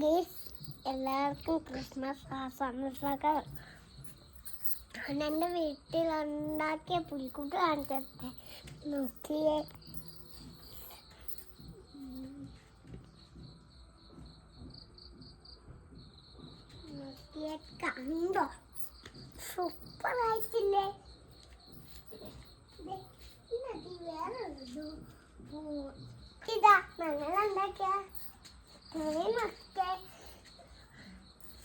Guys, എല്ലാവർക്കും Christmas ആശംസകൾ. എൻ്റെ വീട്ടിലുണ്ടാക്കിയ പുലിക്കുട്ടി കാണിച്ചത്തെ നോക്കിയേ. കണ്ടോ, സൂപ്പർ ആയിട്ടില്ലേ? വേറെ ഇതാ ഞങ്ങളുണ്ടാക്കിയ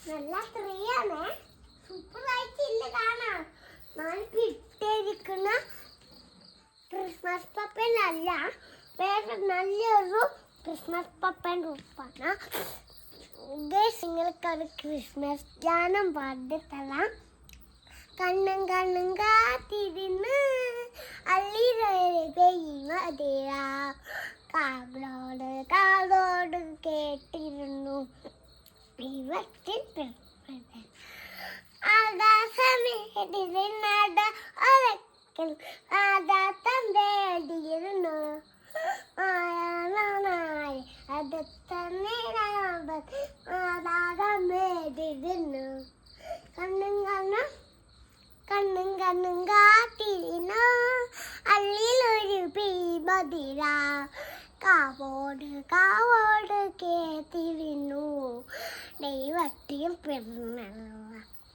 നല്ല ട്രീയാണേ. സൂപ്പർ ആയിട്ടില്ല കാണാൻ. ഞാൻ ഇട്ടിരിക്കുന്ന ക്രിസ്മസ് പപ്പനല്ല, വേറെ നല്ലൊരു ക്രിസ്മസ് പപ്പൻ്റെ ഉപ്പാണ്. നിങ്ങൾക്കൊരു ക്രിസ്മസ് ഗാനം പാടിത്തരാം. കണ്ണും കണ്ണും കാത്തിരുന്ന് അള്ളിമതിരാ, കാതോട് കാതോട് കേട്ടിരുന്നു ദൈവത്തിൻ പിറന്നത്. ആകാശമേടിരുന്നട ഒരക്കൽ ആദാത്തം തേടിയിരുന്നു. അത് തന്നെ ആദാതം മേടിരുന്നു. കണ്ണും കണ്ണും കണ്ണും കണ്ണും കാത്തിരുന്നു അള്ളിലൊരു മതിര, കാവോട് കാവോട് കേട്ടിരുന്നു ദൈവത്തിൻ പിറന്നത്.